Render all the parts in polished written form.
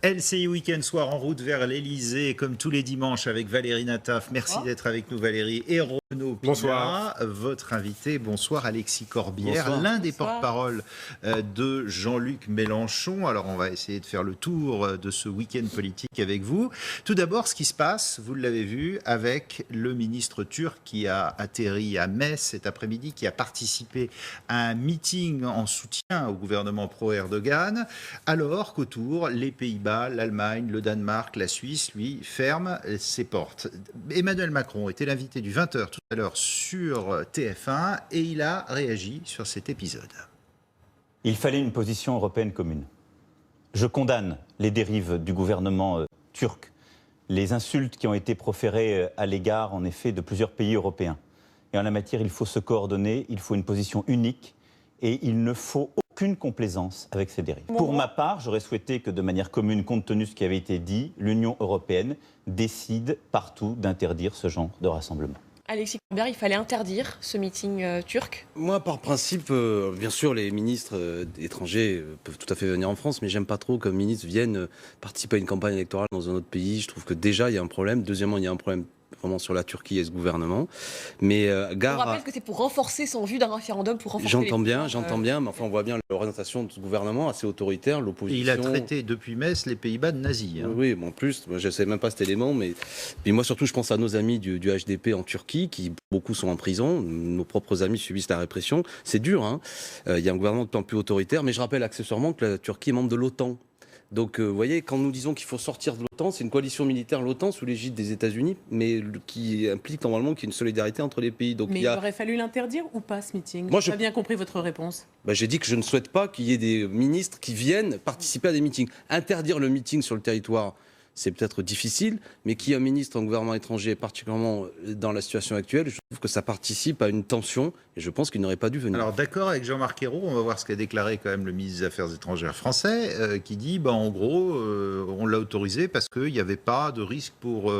LCI Week-end Soir en route vers l'Elysée, comme tous les dimanches avec Valérie Nataf. Merci d'être avec nous Valérie. Et Renaud Pina, votre invité. Bonsoir Alexis Corbière, l'un des porte-parole de Jean-Luc Mélenchon. Alors on va essayer de faire le tour de ce week-end politique avec vous. Tout d'abord, ce qui se passe, vous l'avez vu, avec le ministre turc qui a atterri à Metz cet après-midi, qui a participé à un meeting en soutien au gouvernement pro-Erdogan, alors qu'autour, les Pays-Bas, l'Allemagne, le Danemark, la Suisse, lui, ferment ses portes. Emmanuel Macron était l'invité du 20h tout à l'heure sur TF1 et il a réagi sur cet épisode. Il fallait une position européenne commune. Je condamne les dérives du gouvernement turc, les insultes qui ont été proférées à l'égard, en effet, de plusieurs pays européens. Et en la matière, il faut se coordonner, il faut une position unique et il ne faut aucune complaisance avec ces dérives. Pour ma part, j'aurais souhaité que de manière commune, compte tenu de ce qui avait été dit, l'Union européenne décide partout d'interdire ce genre de rassemblement. Alexis Corbière, il fallait interdire ce meeting turc? Moi, par principe, bien sûr, les ministres étrangers peuvent tout à fait venir en France, mais j'aime pas trop qu'un ministre vienne participer à une campagne électorale dans un autre pays. Je trouve que déjà, il y a un problème. Deuxièmement, il y a un problème vraiment sur la Turquie et ce gouvernement. Mais on rappelle que c'est pour renforcer son vue d'un référendum, pour renforcer J'entends bien, mais enfin on voit bien l'orientation de ce gouvernement assez autoritaire, l'opposition. Et il a traité depuis Metz les Pays-Bas de nazis. Hein. Oui, mais en plus, moi, je ne savais même pas cet élément, mais puis moi surtout je pense à nos amis du HDP en Turquie, qui beaucoup sont en prison, nos propres amis subissent la répression. C'est dur, hein. Il y a un gouvernement de plus en plus autoritaire, mais je rappelle accessoirement que la Turquie est membre de l'OTAN. Donc, vous voyez, quand nous disons qu'il faut sortir de l'OTAN, c'est une coalition militaire, l'OTAN, sous l'égide des États-Unis, mais qui implique normalement qu'il y ait une solidarité entre les pays. Donc, mais il aurait fallu l'interdire ou pas, ce meeting? Moi, je n'ai pas bien compris votre réponse. J'ai dit que je ne souhaite pas qu'il y ait des ministres qui viennent participer à des meetings. Interdire le meeting sur le territoire, c'est peut-être difficile, mais qu'il y ait un ministre en gouvernement étranger, particulièrement dans la situation actuelle, je trouve que ça participe à une tension, et je pense qu'il n'aurait pas dû venir. Alors d'accord avec Jean-Marc Ayrault, on va voir ce qu'a déclaré quand même le ministre des Affaires étrangères français, qui dit, en gros, on l'a autorisé parce qu'il n'y avait pas de risque pour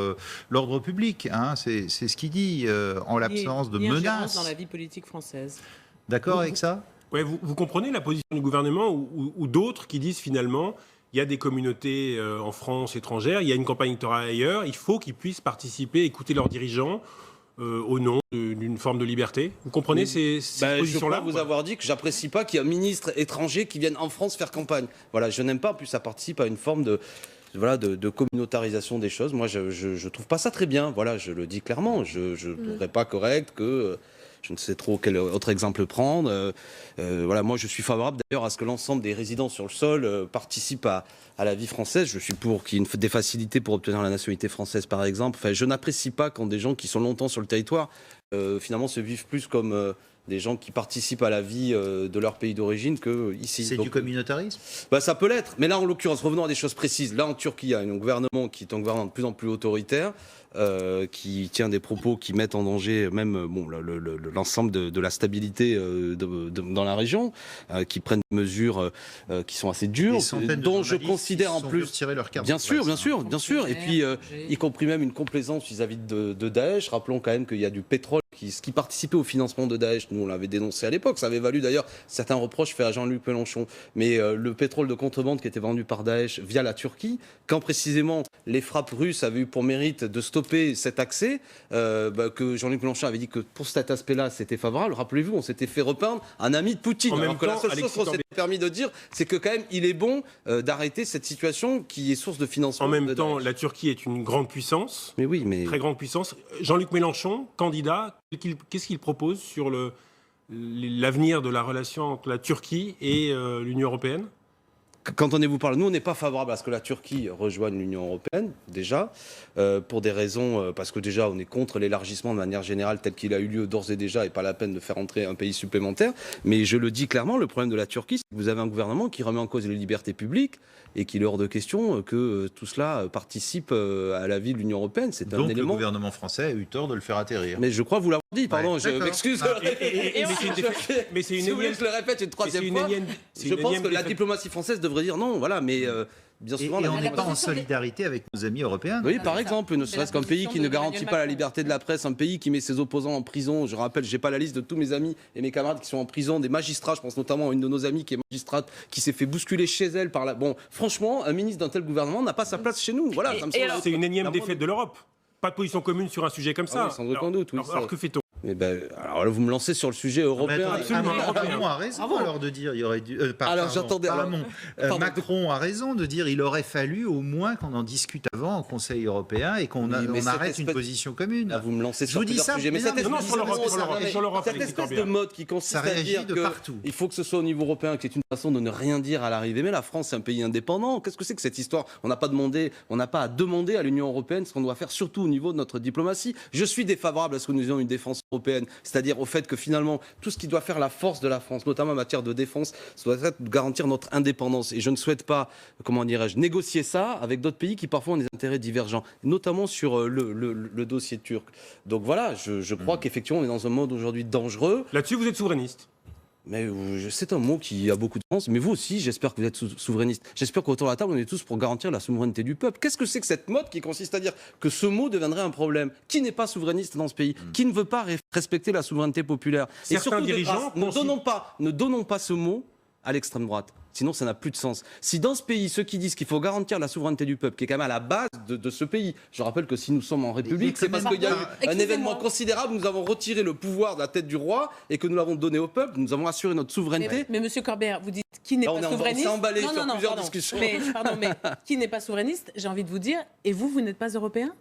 l'ordre public. Hein, c'est ce qu'il dit, en l'absence de menaces. Dans la vie politique française. D'accord avec ça? Ouais, vous comprenez la position du gouvernement ou d'autres qui disent finalement... Il y a des communautés en France étrangères, il y a une campagne électorale ailleurs, il faut qu'ils puissent participer, écouter leurs dirigeants au nom d'une forme de liberté. Vous comprenez ces positions-là? Je crois vous avoir dit que j'apprécie pas qu'il y ait un ministre étranger qui vienne en France faire campagne. Voilà, je n'aime pas, en plus ça participe à une forme de communautarisation des choses. Moi, je trouve pas ça très bien. Voilà, je le dis clairement. Je ne trouverais pas correct que... Je ne sais trop quel autre exemple prendre. Voilà, moi, je suis favorable d'ailleurs à ce que l'ensemble des résidents sur le sol participent à la vie française. Je suis pour qu'il y ait des facilités pour obtenir la nationalité française, par exemple. Enfin, je n'apprécie pas quand des gens qui sont longtemps sur le territoire, finalement, se vivent plus comme... des gens qui participent à la vie de leur pays d'origine qu'ici. C'est du communautarisme? Ça peut l'être. Mais là, en l'occurrence, revenons à des choses précises. Là, en Turquie, il y a un gouvernement qui est un gouvernement de plus en plus autoritaire, qui tient des propos qui mettent en danger même l'ensemble de la stabilité dans la région, qui prennent des mesures qui sont assez dures, dont je considère en plus... Bien sûr. Et puis, y compris même une complaisance vis-à-vis de Daesh. Rappelons quand même qu'il y a du pétrole qui participait au financement de Daesh. Nous, on l'avait dénoncé à l'époque. Ça avait valu d'ailleurs certains reproches faits à Jean-Luc Mélenchon. Mais le pétrole de contrebande qui était vendu par Daesh via la Turquie, quand précisément les frappes russes avaient eu pour mérite de stopper cet accès, que Jean-Luc Mélenchon avait dit que pour cet aspect-là, c'était favorable. Rappelez-vous, on s'était fait repeindre un ami de Poutine. Alors que la seule chose qu'on s'était permis de dire, c'est que quand même, il est bon d'arrêter cette situation qui est source de financement. En même temps, la Turquie est une grande puissance. Mais oui, très grande puissance. Jean-Luc Mélenchon, candidat, qu'est-ce qu'il propose sur l'avenir de la relation entre la Turquie et l'Union européenne? Qu'entendez-vous par là? Nous, on n'est pas favorable à ce que la Turquie rejoigne l'Union européenne, déjà, pour des raisons, parce que déjà, on est contre l'élargissement de manière générale tel qu'il a eu lieu d'ores et déjà, et pas la peine de faire entrer un pays supplémentaire. Mais je le dis clairement, le problème de la Turquie, c'est que vous avez un gouvernement qui remet en cause les libertés publiques et qu'il est hors de question que tout cela participe à la vie de l'Union européenne. C'est un élément... le gouvernement français a eu tort de le faire atterrir. Mais je crois vous l'avoir dit, pardon, je m'excuse. Mais c'est une si vous voulez que je le répète une troisième fois, je pense que la diplomatie française devrait dire non, voilà, mais bien souvent... Et on n'est pas en solidarité avec nos amis européens. Oui, par exemple, ne serait-ce qu'un pays qui ne garantit pas la liberté de la presse, un pays qui met ses opposants en prison. Je rappelle, j'ai pas la liste de tous mes amis et mes camarades qui sont en prison, des magistrats, je pense notamment à une de nos amies qui est magistrate, qui s'est fait bousculer chez elle par la... Bon, franchement, un ministre d'un tel gouvernement n'a pas sa place chez nous. Voilà, c'est une énième défaite de l'Europe. Pas de position commune sur un sujet comme ça. Oui, sans aucun doute. Alors que fait-on? Alors là, vous me lancez sur le sujet européen. Macron a raison alors de dire il aurait dû. Macron a raison de dire il aurait fallu au moins qu'on en discute avant au Conseil européen et qu'on arrête une position commune. Là, vous me lancez sur plusieurs sujets. Mais cette espèce de mode qui consiste à dire qu'il faut que ce soit au niveau européen, qui est une façon de ne rien dire à l'arrivée. Mais la France, c'est un pays indépendant. Qu'est-ce que c'est que cette histoire? On n'a pas à demander à l'Union européenne ce qu'on doit faire, surtout au niveau de notre diplomatie. Je suis défavorable à ce que nous ayons une défense européenne, c'est-à-dire au fait que finalement tout ce qui doit faire la force de la France, notamment en matière de défense, ça doit être de garantir notre indépendance. Et je ne souhaite pas, comment dirais-je, négocier ça avec d'autres pays qui parfois ont des intérêts divergents, notamment sur le dossier turc. Donc voilà, je crois qu'effectivement on est dans un mode aujourd'hui dangereux. Là-dessus, vous êtes souverainiste? Mais c'est un mot qui a beaucoup de sens. Mais vous aussi, j'espère que vous êtes souverainiste. J'espère qu'autour de la table, on est tous pour garantir la souveraineté du peuple. Qu'est-ce que c'est que cette mode qui consiste à dire que ce mot deviendrait un problème? Qui n'est pas souverainiste dans ce pays? Qui ne veut pas respecter la souveraineté populaire? Et surtout, dirigeants, ne donnons pas ce mot à l'extrême droite. Sinon, ça n'a plus de sens. Si dans ce pays, ceux qui disent qu'il faut garantir la souveraineté du peuple, qui est quand même à la base de ce pays, je rappelle que si nous sommes en République, c'est parce qu'il y a eu un événement considérable, nous avons retiré le pouvoir de la tête du roi et que nous l'avons donné au peuple, nous avons assuré notre souveraineté. Mais Monsieur Corbière, vous dites qui n'est pas souverainiste? On s'est emballé sur plusieurs discussions. Mais qui n'est pas souverainiste? J'ai envie de vous dire, et vous n'êtes pas européen?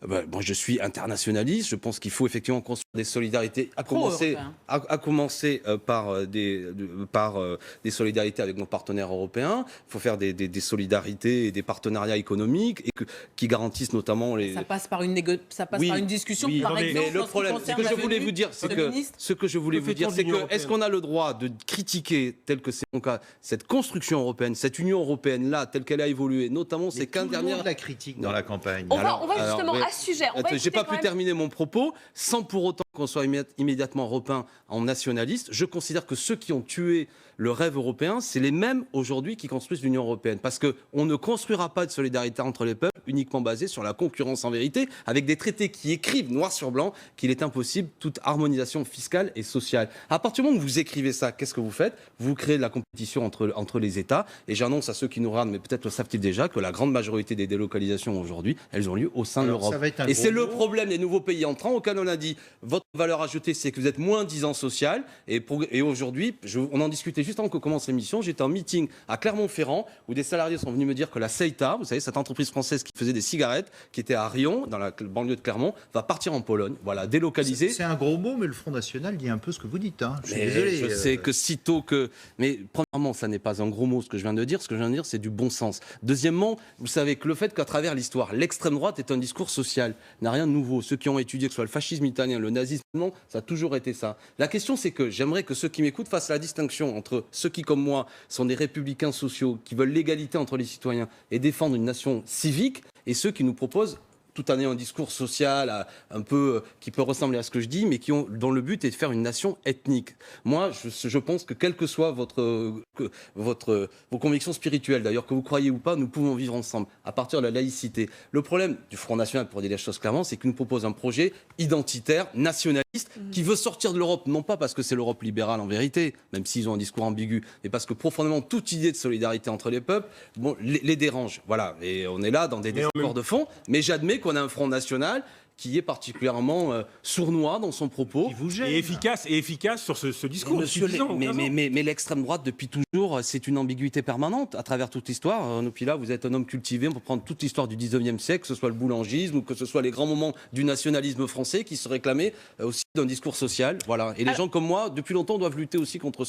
Moi, je suis internationaliste. Je pense qu'il faut effectivement construire des solidarités, à commencer par des solidarités avec nos partenaires européens. Il faut faire des solidarités et des partenariats économiques qui garantissent notamment les. Ça passe par une discussion. Par exemple, mais le problème, ce que je voulais vous dire, c'est que est-ce qu'on a le droit de critiquer tel que c'est mon cas cette construction européenne, cette Union européenne là, telle qu'elle a évolué, notamment ces 15 dernières. La critique dans la campagne. On va justement à ce sujet. J'ai pas pu terminer mon propos sans pour autant qu'on soit immédiatement repeint en nationaliste. Je considère que ceux qui ont tué le rêve européen, c'est les mêmes aujourd'hui qui construisent l'Union européenne. Parce qu'on ne construira pas de solidarité entre les peuples uniquement basée sur la concurrence en vérité, avec des traités qui écrivent noir sur blanc qu'il est impossible toute harmonisation fiscale et sociale. À partir du moment où vous écrivez ça, qu'est-ce que vous faites? Vous créez de la compétition entre les États. Et j'annonce à ceux qui nous regardent, mais peut-être le savent-ils déjà, que la grande majorité des délocalisations aujourd'hui, elles ont lieu au sein de l'Europe. Et c'est le problème des nouveaux pays entrants auxquels on a dit votre valeur ajoutée, c'est que vous êtes moins disant social. Et aujourd'hui, on en discutait juste avant que commence l'émission. J'étais en meeting à Clermont-Ferrand où des salariés sont venus me dire que la CETA, vous savez, cette entreprise française qui faisait des cigarettes, qui était à Rion, dans la banlieue de Clermont, va partir en Pologne. Voilà, délocalisée. C'est un gros mot, mais le Front National dit un peu ce que vous dites. Hein. Je suis désolé. Je sais que sitôt que. Mais premièrement, ça n'est pas un gros mot ce que je viens de dire. Ce que je viens de dire, c'est du bon sens. Deuxièmement, vous savez que le fait qu'à travers l'histoire, l'extrême droite est un discours social, n'a rien de nouveau. Ceux qui ont étudié, que ce soit le fascisme italien, le nazisme, non, ça a toujours été ça. La question, c'est que j'aimerais que ceux qui m'écoutent fassent la distinction entre ceux qui, comme moi, sont des républicains sociaux, qui veulent l'égalité entre les citoyens et défendre une nation civique, et ceux qui nous proposent tout en ayant un discours social un peu qui peut ressembler à ce que je dis, mais dont le but est de faire une nation ethnique. Moi, je pense que quelles que soient vos convictions spirituelles, d'ailleurs, que vous croyez ou pas, nous pouvons vivre ensemble à partir de la laïcité. Le problème du Front National, pour dire les choses clairement, c'est qu'il nous propose un projet identitaire, nationaliste, qui veut sortir de l'Europe, non pas parce que c'est l'Europe libérale en vérité, même s'ils ont un discours ambigu, mais parce que profondément toute idée de solidarité entre les peuples, les dérange. Voilà, et on est là dans des désaccords de fond, mais j'admets qu'on a un Front National qui est particulièrement sournois dans son propos. Et efficace sur ce discours. Mais l'extrême droite, depuis toujours, c'est une ambiguïté permanente à travers toute l'histoire. Nopila, vous êtes un homme cultivé, on peut prendre toute l'histoire du 19e siècle, que ce soit le boulangisme ou que ce soit les grands moments du nationalisme français qui se réclamaient aussi d'un discours social. Voilà. Et les gens comme moi, depuis longtemps, doivent lutter aussi contre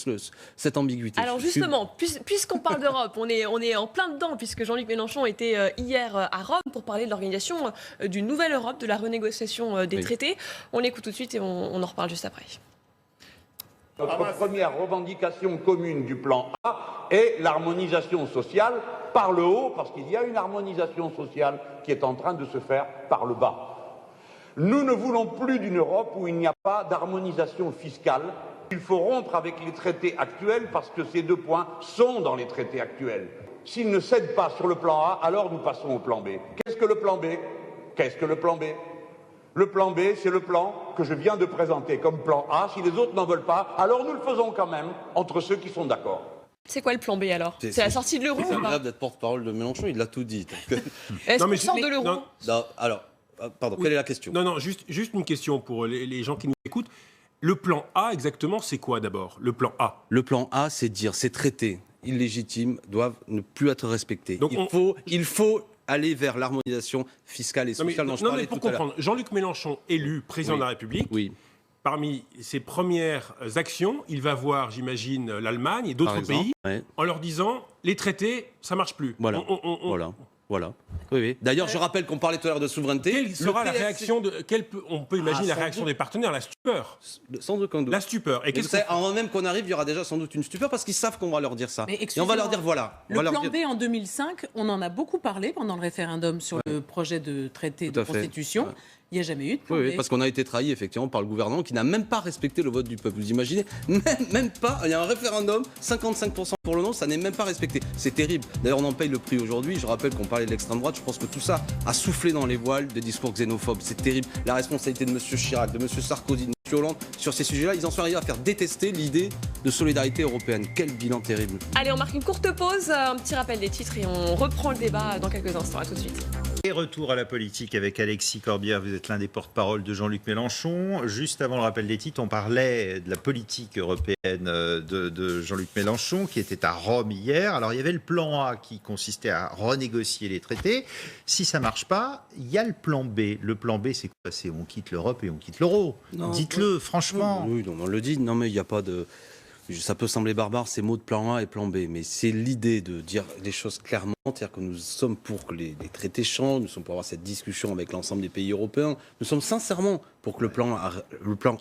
cette ambiguïté. Alors justement, puisqu'on parle d'Europe, on est en plein dedans, puisque Jean-Luc Mélenchon était hier à Rome pour parler de l'organisation d'une nouvelle Europe, de la renégociation des traités. On l'écoute tout de suite et on en reparle juste après. Notre première revendication commune du plan A est l'harmonisation sociale par le haut, parce qu'il y a une harmonisation sociale qui est en train de se faire par le bas. Nous ne voulons plus d'une Europe où il n'y a pas d'harmonisation fiscale. Il faut rompre avec les traités actuels parce que ces deux points sont dans les traités actuels. S'il ne cède pas sur le plan A, alors nous passons au plan B. Qu'est-ce que le plan B? Qu'est-ce que le plan B? Le plan B, c'est le plan que je viens de présenter comme plan A. Si les autres n'en veulent pas, alors nous le faisons quand même entre ceux qui sont d'accord. C'est quoi le plan B alors? C'est la sortie de l'euro C'est ou pas? agréable d'être porte-parole de Mélenchon, il l'a tout dit. Est-ce qu'on sort de l'euro? Non, alors, pardon, quelle est la question? Non, juste une question pour les gens qui nous écoutent. Le plan A, exactement, c'est quoi d'abord? Le plan A? Le plan A, c'est dire ces traités illégitimes doivent ne plus être respectés. Donc il faut aller vers l'harmonisation fiscale et sociale dont je parlais tout à l'heure. Pour comprendre, Jean-Luc Mélenchon, élu président de la République, parmi ses premières actions, il va voir, j'imagine, l'Allemagne et d'autres pays en leur disant les traités, ça marche plus. Voilà. Oui. D'ailleurs, je rappelle qu'on parlait tout à l'heure de souveraineté. Quelle sera la réaction on peut imaginer la réaction des partenaires, la stupeur. Sans aucun doute. La stupeur. Et avant même qu'on arrive, il y aura déjà sans doute une stupeur parce qu'ils savent qu'on va leur dire ça. Et on va leur dire voilà. Le plan B en 2005, on en a beaucoup parlé pendant le référendum sur le projet de traité de constitution. Il n'y a jamais eu de plan B. Oui, parce qu'on a été trahi effectivement par le gouvernement qui n'a même pas respecté le vote du peuple. Vous imaginez? Même pas. Il y a un référendum, 55% pour le non, ça n'est même pas respecté. C'est terrible. D'ailleurs, on en paye le prix aujourd'hui. Je rappelle qu'on parlait de l'extrême droite. Je pense que tout ça a soufflé dans les voiles des discours xénophobes. C'est terrible. La responsabilité de M. Chirac, de M. Sarkozy, de M. Hollande sur ces sujets-là, ils en sont arrivés à faire détester l'idée de solidarité européenne. Quel bilan terrible. Allez, on marque une courte pause, un petit rappel des titres et on reprend le débat dans quelques instants. À tout de suite. Et retour à la politique avec Alexis Corbière, vous êtes l'un des porte-parole de Jean-Luc Mélenchon. Juste avant le rappel des titres, on parlait de la politique européenne de Jean-Luc Mélenchon qui était à Rome hier. Alors il y avait le plan A qui consistait à renégocier les traités. Si ça ne marche pas, il y a le plan B. Le plan B, c'est quoi? C'est on quitte l'Europe et on quitte l'euro. Dites-le, franchement. Oui, on le dit. Non, mais il n'y a pas de... Ça peut sembler barbare, ces mots de plan A et plan B, mais c'est l'idée de dire les choses clairement, c'est-à-dire que nous sommes pour que les traités changent, nous sommes pour avoir cette discussion avec l'ensemble des pays européens, nous sommes sincèrement pour que le plan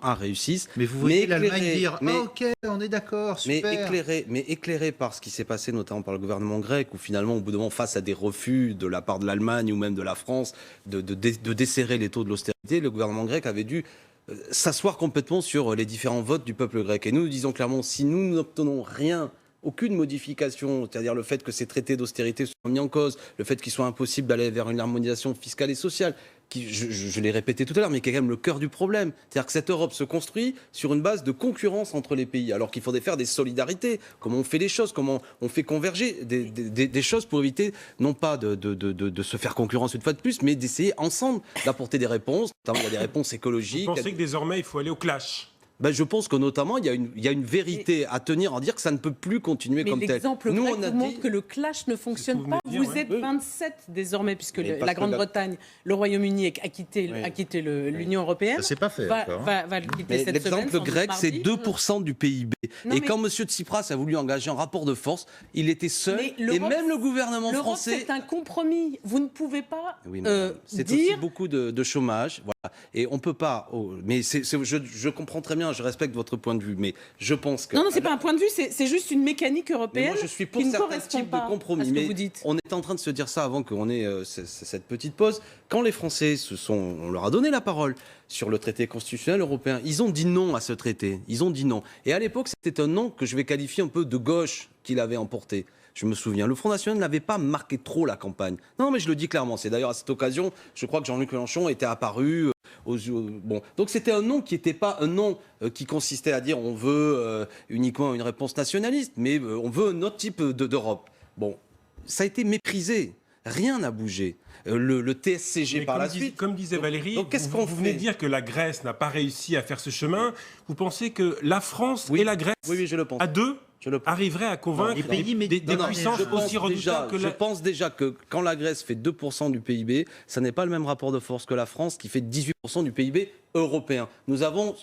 A réussisse. Mais vous voyez l'Allemagne dire ok, on est d'accord, super. Mais éclairé par ce qui s'est passé, notamment par le gouvernement grec, où finalement, au bout d'un moment, face à des refus de la part de l'Allemagne ou même de la France de desserrer les taux de l'austérité, le gouvernement grec avait dû s'asseoir complètement sur les différents votes du peuple grec. Et nous disons clairement, si nous n'obtenons rien, aucune modification, c'est-à-dire le fait que ces traités d'austérité soient mis en cause, le fait qu'il soit impossible d'aller vers une harmonisation fiscale et sociale, qui, je l'ai répété tout à l'heure, mais qui est quand même le cœur du problème. C'est-à-dire que cette Europe se construit sur une base de concurrence entre les pays, alors qu'il faudrait faire des solidarités, comment on fait les choses, comment on fait converger des choses pour éviter, non pas de se faire concurrence une fois de plus, mais d'essayer ensemble d'apporter des réponses. Notamment, il y a des réponses écologiques. Vous pensez que désormais, il faut aller au clash? Je pense que notamment, il y a une vérité à tenir, en dire que ça ne peut plus continuer comme tel. Mais l'exemple grec montre que le clash ne fonctionne pas. Vous êtes 27 désormais, puisque la Grande-Bretagne, le Royaume-Uni a quitté l'Union européenne. Ça s'est pas fait encore. Va le quitter cette semaine. L'exemple grec, c'est 2% du PIB. Et quand M. Tsipras a voulu engager un rapport de force, il était seul. Et même le gouvernement français... c'est un compromis. Vous ne pouvez pas c'est dire... aussi beaucoup de chômage. Voilà. Et on ne peut pas... mais je comprends très bien, je respecte votre point de vue, mais je pense que... Non, c'est pas un point de vue, c'est juste une mécanique européenne moi, je suis pour qui ne certains correspond types pas de compromis, à ce que mais vous dites. On est en train de se dire ça avant qu'on ait cette petite pause. Quand les Français on leur a donné la parole sur le traité constitutionnel européen, ils ont dit non à ce traité. Ils ont dit non. Et à l'époque, c'était un non que je vais qualifier un peu de gauche qu'il avait emporté. Je me souviens, le Front National n'avait pas marqué trop la campagne. Non, mais je le dis clairement. C'est d'ailleurs à cette occasion, je crois que Jean-Luc Mélenchon était apparu. Donc c'était un non qui n'était pas un non qui consistait à dire on veut uniquement une réponse nationaliste, mais on veut un autre type d'Europe. Bon, ça a été méprisé. Rien n'a bougé. Le TSCG mais par la suite. Comme disait Valérie, donc, vous venez de dire que la Grèce n'a pas réussi à faire ce chemin. Vous pensez que la France et la Grèce, je le pense. à deux, arriveraient à convaincre des puissances aussi redoutables que Je pense déjà que quand la Grèce fait 2% du PIB, ça n'est pas le même rapport de force que la France qui fait 18% du PIB européen. Nous avons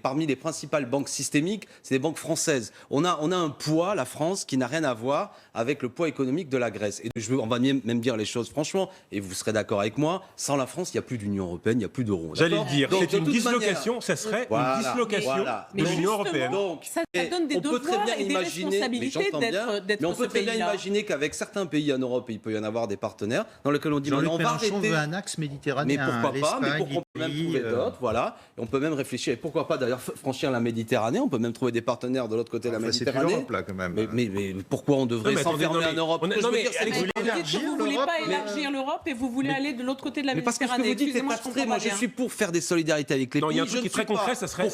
parmi les principales banques systémiques, c'est des banques françaises. On a un poids, la France, qui n'a rien à voir avec le poids économique de la Grèce. Et on va même dire les choses franchement, et vous serez d'accord avec moi, sans la France, il n'y a plus d'Union européenne, il n'y a plus d'euro. J'allais le dire, c'est une dislocation, ça serait une dislocation de l'Union européenne. Donc, ça donne des devoirs et des responsabilités d'être mais on peut très bien imaginer qu'avec certains pays en Europe, il peut y en avoir des partenaires dans lesquels on dit Jean-Luc Mélenchon veut un axe méditerranéen. Mais pourquoi pas, mais pourquoi même trouver d'autres. l'Europe, voilà. Et on peut même réfléchir, et pourquoi pas d'ailleurs franchir la Méditerranée, on peut même trouver des partenaires de l'autre côté de la Méditerranée. C'est plus l'Europe, là, quand même. Mais pourquoi on devrait s'enfermer en Europe? Vous ne voulez pas élargir l'Europe et vous voulez aller de l'autre côté de la Méditerranée. Parce que ce que vous dites est abstrait. Moi, je suis pour faire des solidarités avec les pays. Non, il y a un truc qui est très concret, ça serait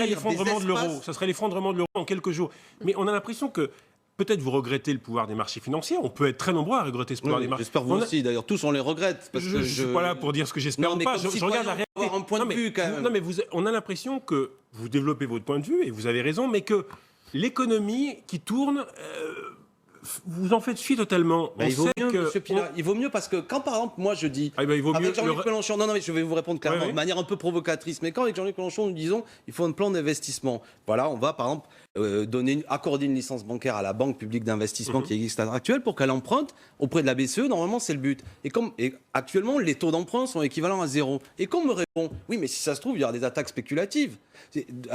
l'effondrement de l'euro. Ça serait l'effondrement de l'euro en quelques jours. Mais on a l'impression que peut-être vous regrettez le pouvoir des marchés financiers. On peut être très nombreux à regretter ce pouvoir des marchés. J'espère vous aussi. D'ailleurs, tous on les regrette. Je ne suis pas là pour dire ce que j'espère ou pas. Je regarde la réalité. Avoir un point de vue quand même. Non, mais on a l'impression que vous développez votre point de vue et vous avez raison, mais que l'économie qui tourne. Vous en faites fi totalement. Il vaut mieux, Monsieur Pinard. Il vaut mieux parce que quand, par exemple, moi je dis il vaut mieux avec Jean-Luc Mélenchon, non, mais je vais vous répondre clairement, de manière un peu provocatrice, mais quand avec Jean-Luc Mélenchon nous disons il faut un plan d'investissement, voilà, on va par exemple accorder une licence bancaire à la Banque publique d'investissement qui existe à l'heure actuelle pour qu'elle emprunte auprès de la BCE, normalement c'est le but. Et actuellement, les taux d'emprunt sont équivalents à 0. Et qu'on me répond, oui, mais si ça se trouve, il y aura des attaques spéculatives.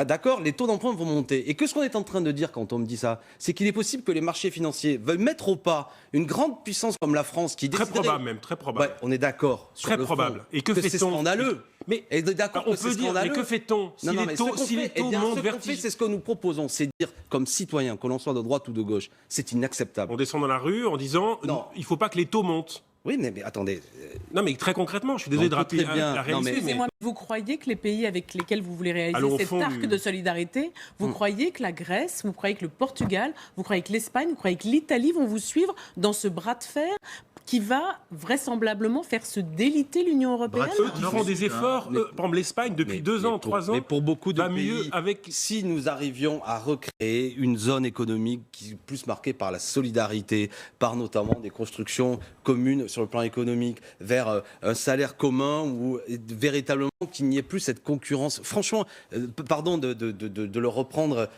D'accord, les taux d'emprunt vont monter. Et que ce qu'on est en train de dire quand on me dit ça, c'est qu'il est possible que les marchés financiers veuillent mettre au pas une grande puissance comme la France qui déciderait... Très probable même, très probable. Ouais, on est d'accord. Très probable. Et que fait-on? C'est scandaleux. Mais d'accord, on peut dire, mais que fait-on si les taux montent vertigineusement? C'est ce que nous proposons, c'est dire, comme citoyen, que l'on soit de droite ou de gauche, c'est inacceptable. On descend dans la rue en disant, non, il ne faut pas que les taux montent. Oui, mais attendez. Non, mais très concrètement, je suis désolé de rappeler la réalité. Excusez-moi, mais vous croyez que les pays avec lesquels vous voulez réaliser cet arc de solidarité, vous croyez que la Grèce, vous croyez que le Portugal, vous croyez que l'Espagne, vous croyez que l'Italie vont vous suivre dans ce bras de fer qui va vraisemblablement faire se déliter l'Union européenne? Eux qui font des efforts, par exemple l'Espagne depuis 2 ans, 3 ans, mais pour beaucoup de pays, mieux avec... si nous arrivions à recréer une zone économique qui est plus marquée par la solidarité, par notamment des constructions communes sur le plan économique, vers un salaire commun ou véritablement qu'il n'y ait plus cette concurrence. Franchement, pardon de le reprendre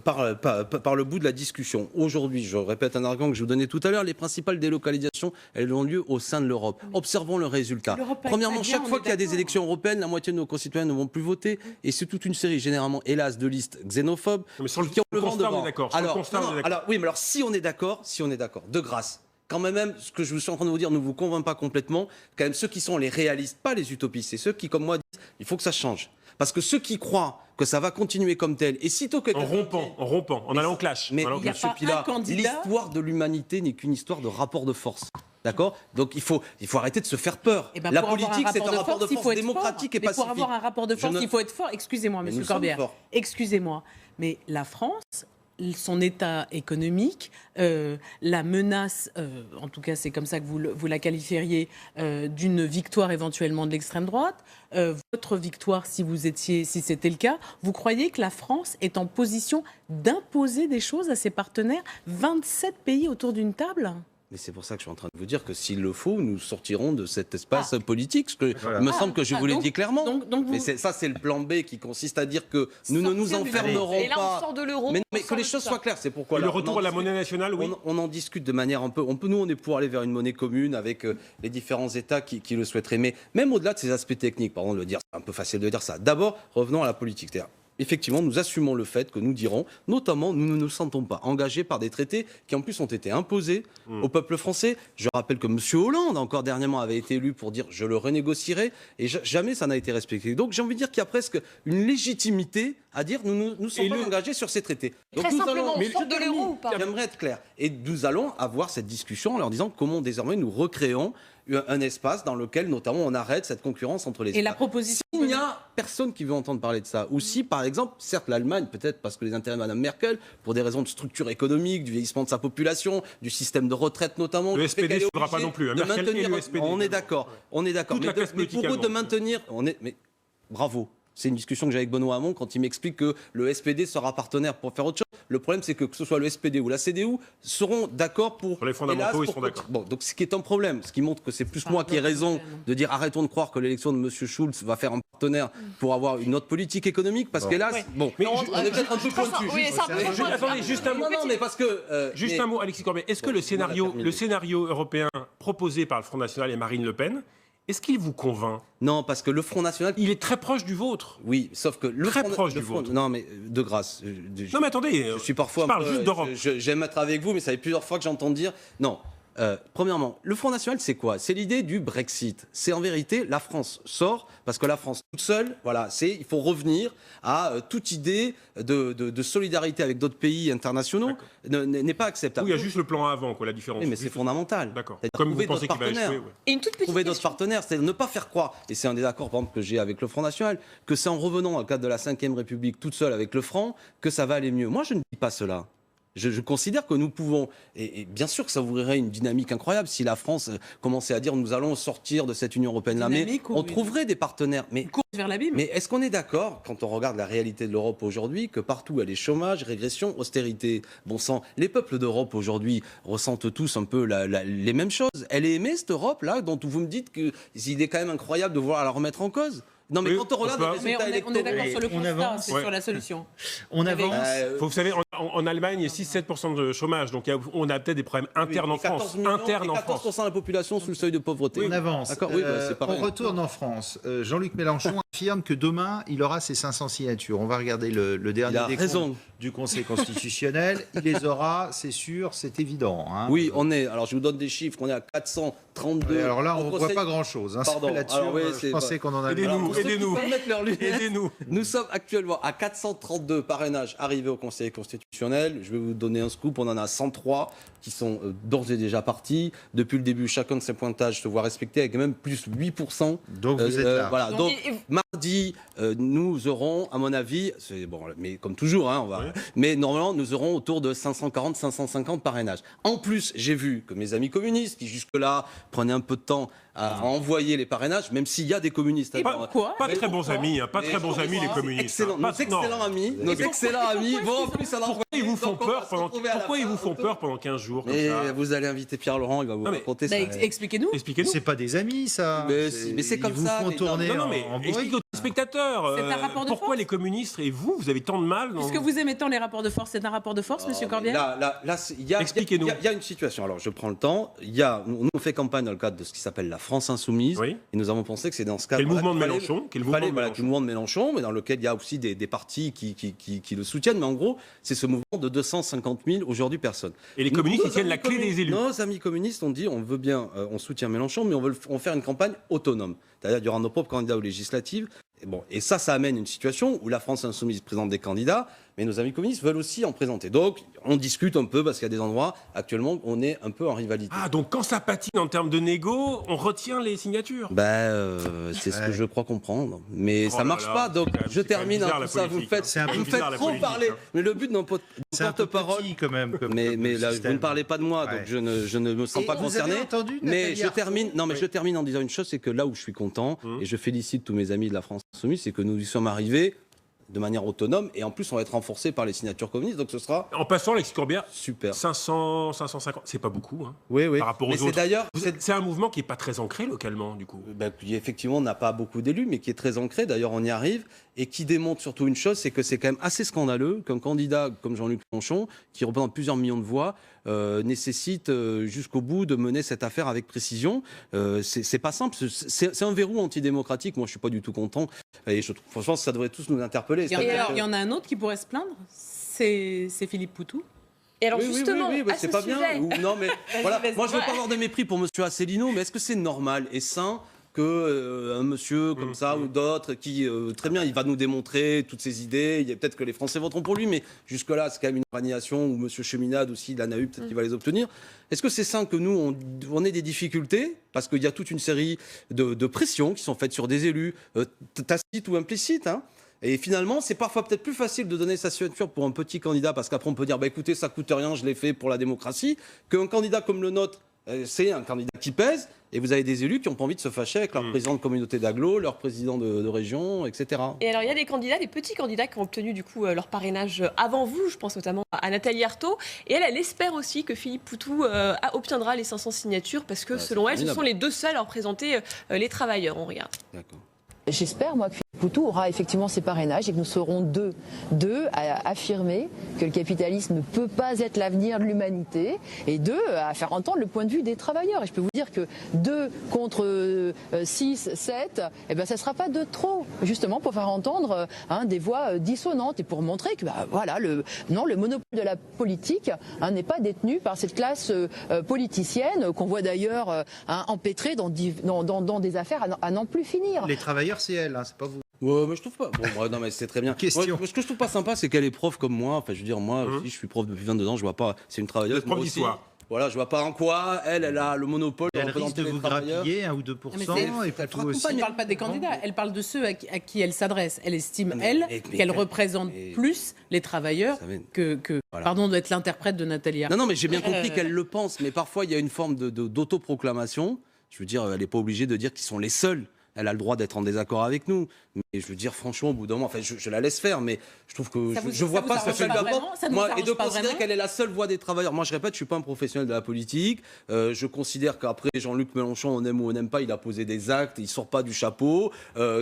par le bout de la discussion. Aujourd'hui, je répète un argument que je vous donnais tout à l'heure, les principales délocalisations, elles ont lieu au sein de l'Europe. Observons le résultat. Premièrement, chaque fois qu'il y a des élections européennes, la moitié de nos concitoyens ne vont plus voter et c'est toute une série, généralement, hélas, de listes xénophobes qui ont le vent devant. Alors, oui, mais alors si on est d'accord, de grâce. Quand même, ce que je suis en train de vous dire ne vous convainc pas complètement. Quand même, ceux qui sont les réalistes, pas les utopistes, c'est ceux qui, comme moi, disent il faut que ça change. Parce que ceux qui croient que ça va continuer comme tel, et sitôt que... En rompant, en allant en clash. Mais Monsieur Pilat, l'histoire de l'humanité n'est qu'une histoire de rapport de force. D'accord? Donc il faut arrêter de se faire peur. La politique, c'est un rapport de force démocratique et pacifique. Pour avoir un rapport de force, il faut être fort. Excusez-moi, Monsieur Corbière. Excusez-moi. Mais la France... son état économique, la menace, en tout cas c'est comme ça que vous la qualifieriez, d'une victoire éventuellement de l'extrême droite, votre victoire si c'était le cas, vous croyez que la France est en position d'imposer des choses à ses partenaires, 27 pays autour d'une table ? Mais c'est pour ça que je suis en train de vous dire que s'il le faut, nous sortirons de cet espace politique. Il me semble que je vous l'ai dit clairement. Mais ça, c'est le plan B qui consiste à dire que nous ne nous enfermerons pas. Et là, on sort de l'euro. Mais que les choses soient claires. C'est pourquoi le retour à la monnaie nationale, oui. On en discute de manière un peu. Nous, on est pour aller vers une monnaie commune avec les différents États qui le souhaiteraient. Mais même au-delà de ces aspects techniques, pardon de le dire, c'est un peu facile de dire ça. D'abord, revenons à la politique. C'est-à-dire, effectivement, nous assumons le fait que nous dirons, notamment, nous ne nous sentons pas engagés par des traités qui en plus ont été imposés au peuple français. Je rappelle que M. Hollande, encore dernièrement, avait été élu pour dire « je le renégocierai » et jamais ça n'a été respecté. Donc j'ai envie de dire qu'il y a presque une légitimité à dire « nous ne sommes pas engagés sur ces traités ». Donc très simplement, on sort de l'euro ou pas? J'aimerais être clair. Et nous allons avoir cette discussion en leur disant comment désormais nous recréons un espace dans lequel, notamment, on arrête cette concurrence entre les États. Et la proposition... S'il n'y a personne qui veut entendre parler de ça, ou si, par exemple, certes, l'Allemagne, peut-être parce que les intérêts de Mme Merkel, pour des raisons de structure économique, du vieillissement de sa population, du système de retraite notamment... Le SPD ne faudra pas non plus. Merkel et le SPD. On est d'accord. Mais pour eux, de maintenir... Mais bravo. C'est une discussion que j'ai avec Benoît Hamon quand il m'explique que le SPD sera partenaire pour faire autre chose. Le problème, c'est que ce soit le SPD ou la CDU seront d'accord pour les fondamentaux, ils seront d'accord. Bon, donc ce qui est un problème, ce qui montre que c'est plus moi qui ai raison de dire arrêtons de croire que l'élection de M. Schulz va faire un partenaire pour avoir une autre politique économique, parce qu'hélas, mais on est peut-être un peu pointu. Attendez, juste un mot. Non, mais parce que juste un mot, Alexis Corbière. Est-ce que le scénario européen proposé par le Front National et Marine Le Pen, est-ce qu'il vous convainc? Non, parce que le Front National... Il est très proche du vôtre. Oui, sauf que... Très proche du vôtre. Non, mais de grâce. Non, mais attendez, je suis parfois je parle juste d'Europe. J'aime être avec vous, mais ça fait plusieurs fois que j'entends dire... Non, Premièrement, le Front National, c'est quoi? C'est l'idée du Brexit. C'est en vérité, la France sort, parce que la France toute seule, voilà, il faut revenir à toute idée de solidarité avec d'autres pays internationaux n'est pas acceptable. Oui, il y a juste le plan A avant, quoi, la différence. Oui, mais c'est fondamental. D'accord. Comme vous pensez qu'il va échouer. Et une toute petite trouver d'autres partenaires, c'est ne pas faire croire, et c'est un désaccord par exemple que j'ai avec le Front National, que c'est en revenant dans le cadre de la Ve République toute seule avec le franc que ça va aller mieux. Moi, je ne dis pas cela. Je considère que nous pouvons, et bien sûr que ça ouvrirait une dynamique incroyable si la France commençait à dire nous allons sortir de cette Union européenne-là, mais on trouverait des partenaires. Mais, vers l'abîme. Mais est-ce qu'on est d'accord, quand on regarde la réalité de l'Europe aujourd'hui, que partout il y a les chômages, régression, austérité, bon sang, les peuples d'Europe aujourd'hui ressentent tous un peu les mêmes choses. Elle est aimée cette Europe-là, dont vous me dites qu'il est quand même incroyable de vouloir la remettre en cause? Non, mais quand on regarde les résultats électoraux... On est d'accord sur le constat, c'est sur la solution. On avance. Vous savez, en Allemagne, il y a 6-7% de chômage, donc on a peut-être des problèmes internes en France. 14% de la population sous le seuil de pauvreté. On avance. On retourne en France. Jean-Luc Mélenchon affirme que demain, il aura ses 500 signatures. On va regarder le dernier décompte du Conseil constitutionnel. Il les aura, c'est sûr, c'est évident. Hein. Oui, alors je vous donne des chiffres, on est à 432. Alors là, on ne voit pas grand-chose. Hein. Pardon. Je pensais qu'on en avait... Aidez-nous. Nous sommes actuellement à 432 parrainages arrivés au Conseil constitutionnel. Je vais vous donner un scoop. On en a 103 qui sont d'ores et déjà partis. Depuis le début, chacun de ces pointages se voit respecté avec même plus 8%. Donc vous êtes là. Voilà. Donc mardi, nous aurons, à mon avis, mais comme toujours, hein, mais normalement, nous aurons autour de 540-550 parrainages. En plus, j'ai vu que mes amis communistes, qui jusque-là prenaient un peu de temps à envoyer les parrainages, même s'il y a des communistes. Pas très bons amis, les communistes. Nos excellents amis vont en plus alors. Pourquoi ils vous font peur pendant 15 jours comme ça? Vous allez inviter Pierre Laurent, il va vous raconter ça. Expliquez-nous. C'est pas des amis, ça. Mais c'est comme ça. Ils vous font tourner en expliquez aux spectateurs. Pourquoi les communistes et vous avez tant de mal Puisque vous aimez tant les rapports de force, c'est un rapport de force, monsieur Corbière? Expliquez-nous. Il y a une situation. Alors, je prends le temps. Nous, on fait campagne dans le cadre de ce qui s'appelle la France Insoumise. Oui. Et nous avons pensé que c'est dans ce cadre. Quel mouvement de Mélenchon? Le mouvement de Mélenchon, mais dans lequel il y a aussi des partis qui le soutiennent. Mais en gros, c'est ce mouvement de 250 000 aujourd'hui personnes. Et les communistes, ils tiennent la clé des élus. Nos amis communistes ont dit on veut bien, on soutient Mélenchon, mais on veut faire une campagne autonome. C'est-à-dire, il y aura nos propres candidats aux législatives. Et ça amène une situation où la France Insoumise présente des candidats, mais nos amis communistes veulent aussi en présenter. Donc, on discute un peu parce qu'il y a des endroits, actuellement, où on est un peu en rivalité. Ah, donc quand ça patine en termes de négo, on retient les signatures? C'est ce que je crois comprendre. Mais ça marche pas, donc je termine. Ça vous me faites trop parler. Hein. Mais le but d'un porte-parole... quand même. Mais là, vous ne parlez pas de moi, donc je ne me sens pas concerné. Mais je termine en disant une chose, c'est que là où je suis content, et je félicite tous mes amis de la France Insoumise, c'est que nous y sommes arrivés de manière autonome, et en plus on va être renforcé par les signatures communistes, donc ce sera... En passant, Alexis Corbière, super. 500, 550, c'est pas beaucoup, hein, oui. Par rapport aux autres. D'ailleurs, c'est un mouvement qui n'est pas très ancré localement, du coup. Qui effectivement n'a pas beaucoup d'élus, mais qui est très ancré, d'ailleurs on y arrive, et qui démontre surtout une chose, c'est que c'est quand même assez scandaleux qu'un candidat comme Jean-Luc Mélenchon, qui représente plusieurs millions de voix, nécessite jusqu'au bout de mener cette affaire avec précision. C'est pas simple, c'est un verrou antidémocratique, moi je suis pas du tout content, et je pense que ça devrait tous nous interpeller. Il y en a un autre qui pourrait se plaindre, c'est Philippe Poutou. Et alors justement, c'est pas bien. Non, mais voilà. Moi, je veux pas avoir de mépris pour Monsieur Asselineau, mais est-ce que c'est normal et sain que un monsieur comme ça ou d'autres qui très bien, il va nous démontrer toutes ses idées. Il y a peut-être que les Français voteront pour lui, mais jusque là, c'est quand même une organisation où Monsieur Cheminade aussi, il en a eu, peut-être qu'il va les obtenir. Est-ce que c'est sain que nous on ait des difficultés parce qu'il y a toute une série de pressions qui sont faites sur des élus, tacites ou implicites, hein. Et finalement, c'est parfois peut-être plus facile de donner sa signature pour un petit candidat, parce qu'après on peut dire, écoutez, ça coûte rien, je l'ai fait pour la démocratie, qu'un candidat comme le nôtre, c'est un candidat qui pèse, et vous avez des élus qui n'ont pas envie de se fâcher avec leur président de communauté d'agglo, leur président de région, etc. Et alors il y a des candidats, des petits candidats qui ont obtenu du coup leur parrainage avant vous, je pense notamment à Nathalie Arthaud, et elle espère aussi que Philippe Poutou obtiendra les 500 signatures, parce que selon elle, ce sont les deux seuls à représenter les travailleurs, on regarde. D'accord. J'espère, moi, que Philippe Poutou aura effectivement ses parrainages et que nous serons deux à affirmer que le capitalisme ne peut pas être l'avenir de l'humanité et à faire entendre le point de vue des travailleurs. Et je peux vous dire que 2 contre 6, 7, eh ben, ça ne sera pas de trop, justement pour faire entendre des voix dissonantes et pour montrer que le monopole de la politique n'est pas détenu par cette classe politicienne qu'on voit d'ailleurs empêtrée dans des affaires à n'en plus finir. Les travailleurs, c'est elle, c'est pas vous. Ouais, mais je trouve pas. Bon, non, mais c'est très bien. Question. Moi, ce que je trouve pas sympa, c'est qu'elle est prof comme moi. Enfin, je veux dire, moi aussi, je suis prof depuis 22 ans. Je vois pas. C'est une travailleuse. Prof d'histoire. Voilà, je vois pas en quoi elle a le monopole. Elle risque de vous grappiller 1 ou 2%. Elle ne parle pas des candidats. Elle parle de ceux à qui elle s'adresse. Elle estime, qu'elle représente plus les travailleurs pardon d'être l'interprète de Nathalie Arthaud. Non, mais j'ai bien compris qu'elle le pense. Mais parfois, il y a une forme d'autoproclamation. Je veux dire, elle n'est pas obligée de dire qu'ils sont les seuls. Elle a le droit d'être en désaccord avec nous. Mais je veux dire, franchement, au bout d'un moment, enfin, je la laisse faire, mais je trouve que je vois pas ce que elle apporte. Et de considérer qu'elle est la seule voix des travailleurs. Moi, je répète, je suis pas un professionnel de la politique. Je considère qu'après, Jean-Luc Mélenchon, on aime ou on n'aime pas, il a posé des actes, il sort pas du chapeau,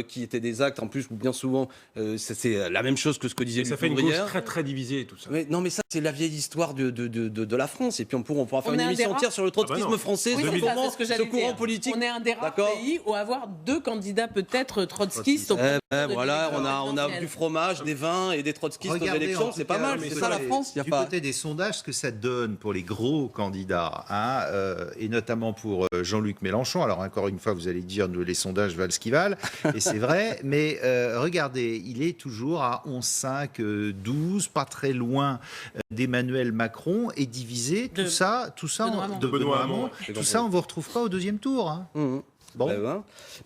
qui étaient des actes, en plus, bien souvent, c'est la même chose que ce que disait Luc Luc Montbrière. Ça fait une gauche très, très divisée, tout ça. Non, mais ça, c'est la vieille histoire de la France. Et puis, on pourra faire une émission entière sur le trotskisme français, ce courant politique. On est un des rares pays où avoir 2 candidats peut-être trotskistes. Voilà, on a du fromage, des vins et des trotskistes aux élections, c'est pas mal, c'est ça la France. Du côté des sondages, ce que ça donne pour les gros candidats, et notamment pour Jean-Luc Mélenchon. Alors encore une fois, vous allez dire, les sondages valent ce qu'ils valent, et c'est vrai, mais regardez, il est toujours à 11,5, 12, pas très loin d'Emmanuel Macron, et divisé, tout ça, de Benoît Hamon, tout ça, on ne vous retrouve pas au 2e tour. Bon.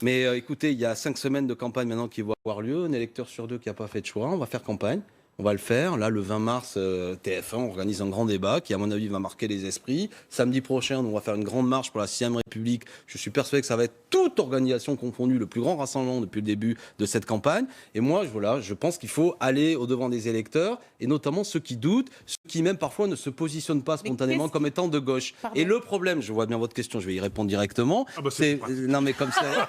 Mais écoutez, il y a 5 semaines de campagne maintenant qui vont avoir lieu. Un électeur sur 2 qui n'a pas fait de choix. On va faire campagne. On va le faire. Là, le 20 mars, TF1 organise un grand débat qui, à mon avis, va marquer les esprits. Samedi prochain, on va faire une grande marche pour la 6e République. Je suis persuadé que ça va être toute organisation confondue, le plus grand rassemblement depuis le début de cette campagne. Et moi, je pense qu'il faut aller au-devant des électeurs, et notamment ceux qui doutent, ceux qui même parfois ne se positionnent pas spontanément comme étant de gauche. Pardon. Et le problème, je vois bien votre question, je vais y répondre directement. Non, mais comme ça.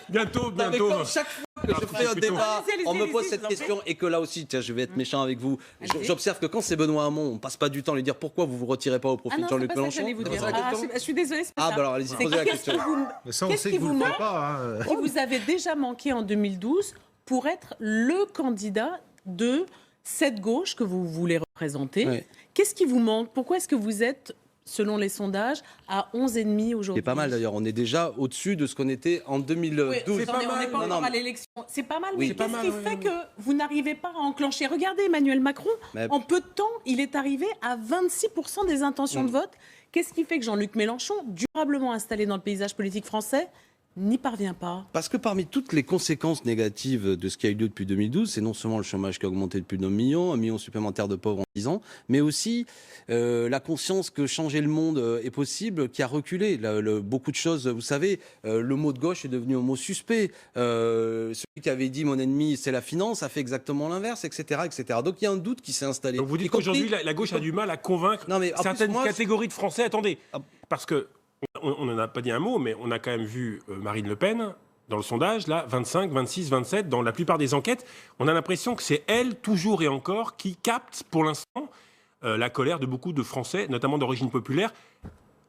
Bientôt. Comme chaque fois que je fais un débat, on me pose cette question, et que là aussi, tiens, je vais être méchant avec vous. J'observe que quand c'est Benoît Hamon, on passe pas du temps à lui dire pourquoi vous vous retirez pas au profit de Jean-Luc Mélenchon. Je suis désolée. Bah alors allez-y, posez la question. Qu'est-ce qui vous manque qui vous avez déjà manqué en 2012 pour être le candidat de cette gauche que vous voulez représenter? Oui. Qu'est-ce qui vous manque? Pourquoi est-ce que vous êtes, selon les sondages, à 11,5 aujourd'hui? C'est pas mal d'ailleurs, on est déjà au-dessus de ce qu'on était en 2012. Oui, on n'est pas encore à l'élection. C'est pas mal, oui. Qu'est-ce qui fait que vous n'arrivez pas à enclencher? Regardez Emmanuel Macron, en peu de temps, il est arrivé à 26% des intentions de vote. Qu'est-ce qui fait que Jean-Luc Mélenchon, durablement installé dans le paysage politique français, n'y parvient pas? Parce que parmi toutes les conséquences négatives de ce qui a eu lieu depuis 2012, c'est non seulement le chômage qui a augmenté de plus d'1 million supplémentaire de pauvres en 10 ans, mais aussi la conscience que changer le monde est possible, qui a reculé. Beaucoup de choses, vous savez, le mot de gauche est devenu un mot suspect. Celui qui avait dit mon ennemi c'est la finance a fait exactement l'inverse, etc., etc. Donc il y a un doute qui s'est installé. Donc vous dites qu'aujourd'hui la gauche a du mal à convaincre certaines catégories de Français. Attendez, parce que on n'en a pas dit un mot, mais on a quand même vu Marine Le Pen dans le sondage, là, 25, 26, 27, dans la plupart des enquêtes. On a l'impression que c'est elle, toujours et encore, qui capte pour l'instant la colère de beaucoup de Français, notamment d'origine populaire.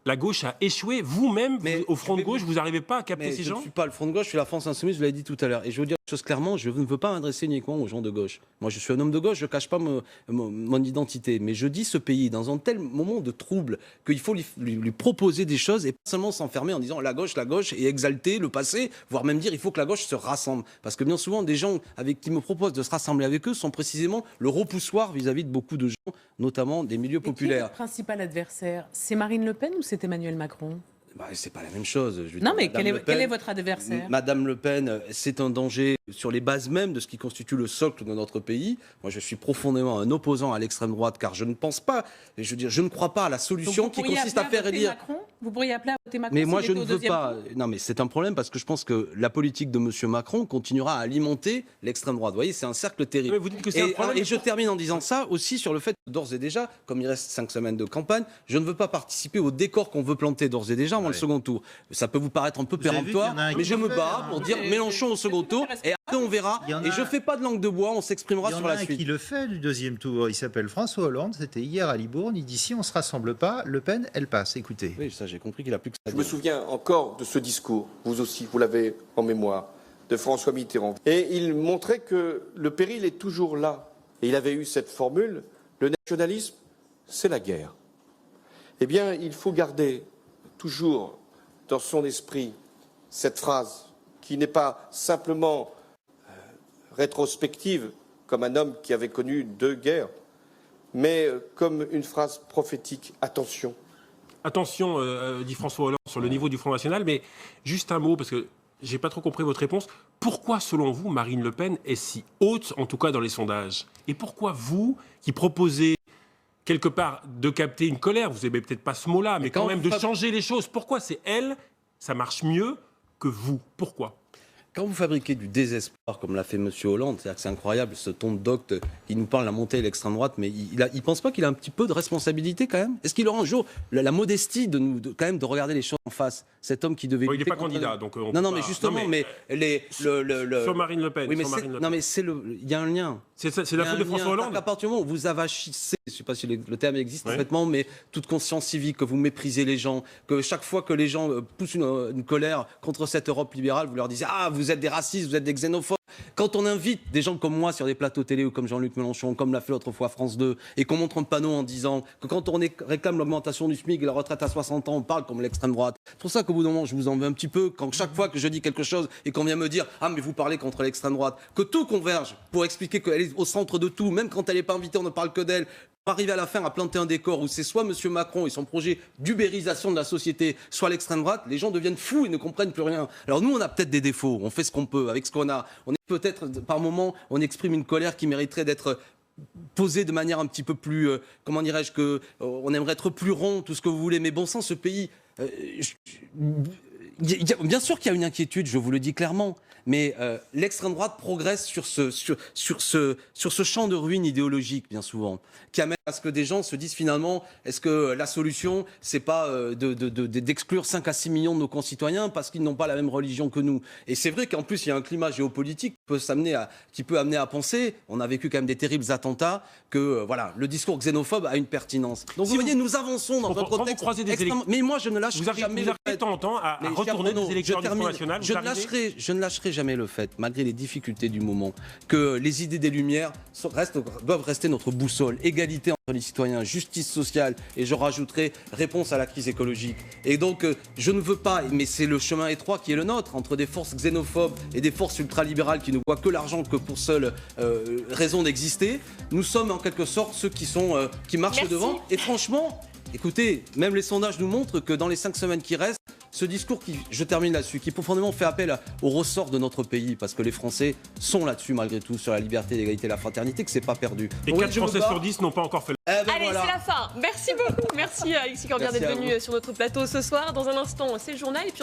La gauche a échoué. Vous-même, au Front de gauche, vous n'arrivez pas à capter ces gens? Je ne suis pas le Front de gauche, je suis la France Insoumise, je vous l'avez dit tout à l'heure. Et je veux dire une chose clairement, je ne veux pas m'adresser uniquement aux gens de gauche. Moi, je suis un homme de gauche, je ne cache pas mon identité. Mais je dis ce pays, dans un tel moment de trouble, qu'il faut lui proposer des choses et pas seulement s'enfermer en disant la gauche, et exalter le passé, voire même dire il faut que la gauche se rassemble. Parce que bien souvent, des gens qui me proposent de se rassembler avec eux sont précisément le repoussoir vis-à-vis de beaucoup de gens, notamment des milieux populaires. Qui est votre principal adversaire? C'est Marine Le Pen ou c'est Emmanuel Macron? C'est pas la même chose. Mais quel est votre adversaire? Madame Le Pen, c'est un danger sur les bases même de ce qui constitue le socle de notre pays. Moi, je suis profondément un opposant à l'extrême droite, car je ne pense pas, je ne crois pas à la solution qui consiste à faire élire. Vous pourriez appeler à Macron. Mais moi, je ne veux pas. Non, mais c'est un problème parce que je pense que la politique de M. Macron continuera à alimenter l'extrême droite. Vous voyez, c'est un cercle terrible. Mais vous dites que c'est un problème. Et je termine en disant ça aussi sur le fait que d'ores et déjà, comme il reste 5 semaines de campagne, je ne veux pas participer au décor qu'on veut planter d'ores et déjà avant le second tour. Ça peut vous paraître un peu péremptoire, mais je me bats pour dire Mélenchon au second tour et après on verra. Et je ne fais pas de langue de bois, on s'exprimera sur la suite. Il y en a un qui le fait du deuxième tour. Il s'appelle François Hollande. C'était hier à Libourne. Il dit si on ne se rassemble pas, Le Pen, elle passe. Écoutez. Oui, ça j'ai compris qu'il a plus que ça. Je me souviens encore de ce discours, vous aussi, vous l'avez en mémoire, de François Mitterrand. Et il montrait que le péril est toujours là. Et il avait eu cette formule, le nationalisme, c'est la guerre. Eh bien, il faut garder toujours dans son esprit cette phrase qui n'est pas simplement rétrospective, comme un homme qui avait connu 2 guerres, mais comme une phrase prophétique. Attention. Attention, dit François Hollande, sur le niveau du Front National, mais juste un mot, parce que j'ai pas trop compris votre réponse. Pourquoi, selon vous, Marine Le Pen est si haute, en tout cas dans les sondages? Et pourquoi vous, qui proposez quelque part de capter une colère, vous n'aimez peut-être pas ce mot-là, mais quand même de changer les choses, pourquoi c'est elle, ça marche mieux que vous? Pourquoi? Quand vous fabriquez du désespoir, comme l'a fait M. Hollande, c'est-à-dire que c'est incroyable, ce ton de docte, il nous parle de la montée de l'extrême droite, mais il pense pas qu'il a un petit peu de responsabilité quand même? Est-ce qu'il aura un jour la modestie quand même de regarder les choses en face? Cet homme qui devait... il n'est pas candidat, donc... Non, mais justement, Sur Marine Le Pen. Oui, mais non, mais il y a un lien. C'est la faute de François Hollande. À partir du moment où vous avachissez, je ne sais pas si le terme existe complètement, mais toute conscience civique, que vous méprisez les gens, que chaque fois que les gens poussent une colère contre cette Europe libérale, vous leur dites « Ah, vous êtes des racistes, vous êtes des xénophobes ». Quand on invite des gens comme moi sur des plateaux télé ou comme Jean-Luc Mélenchon, comme l'a fait autrefois France 2, et qu'on montre un panneau en disant que quand on réclame l'augmentation du SMIC et la retraite à 60 ans, on parle comme l'extrême droite. C'est pour ça qu'au bout d'un moment, je vous en veux un petit peu, quand chaque fois que je dis quelque chose et qu'on vient me dire « Ah, mais vous parlez contre l'extrême droite », que tout converge pour expliquer qu'elle est au centre de tout, même quand elle n'est pas invitée, on ne parle que d'elle. Pour arriver à la fin à planter un décor où c'est soit M. Macron et son projet d'ubérisation de la société, soit l'extrême droite, les gens deviennent fous et ne comprennent plus rien. Alors nous, on a peut-être des défauts, on fait ce qu'on peut avec ce qu'on a. On est peut-être, par moment, on exprime une colère qui mériterait d'être posée de manière un petit peu plus, comment dirais-je, on aimerait être plus rond, tout ce que vous voulez. Mais bon sang, ce pays... bien sûr qu'il y a une inquiétude, je vous le dis clairement, mais l'extrême droite progresse sur ce champ de ruines idéologiques, bien souvent, qui amène à ce que des gens se disent finalement, est-ce que la solution, c'est pas d'exclure 5 à 6 millions de nos concitoyens parce qu'ils n'ont pas la même religion que nous? Et c'est vrai qu'en plus, il y a un climat géopolitique qui peut amener à penser, on a vécu quand même des terribles attentats, que voilà, le discours xénophobe a une pertinence. Donc vous voyez, nous avançons dans un contexte extrêmement... Mais moi, je ne lâcherai jamais le fait. À retourner des électeurs du Front National. Je ne lâcherai jamais le fait, malgré les difficultés du moment, que les idées des Lumières doivent rester notre boussole. Égalité entre les citoyens, justice sociale, et je rajouterai réponse à la crise écologique. Et donc, je ne veux pas, mais c'est le chemin étroit qui est le nôtre, entre des forces xénophobes et des forces ultralibérales qui ne voient que l'argent que pour seule raison d'exister. Nous sommes en quelque sorte ceux qui marchent devant. Et franchement, écoutez, même les sondages nous montrent que dans les 5 semaines qui restent, ce discours je termine là-dessus, qui profondément fait appel au ressort de notre pays, parce que les Français sont là-dessus malgré tout, sur la liberté, l'égalité et la fraternité, que c'est pas perdu. Et 4 Français sur 10 n'ont pas encore fait Allez, voilà. C'est la fin. Merci beaucoup. Merci Alexis Corbière d'être venu sur notre plateau ce soir. Dans un instant, c'est le journal. Et puis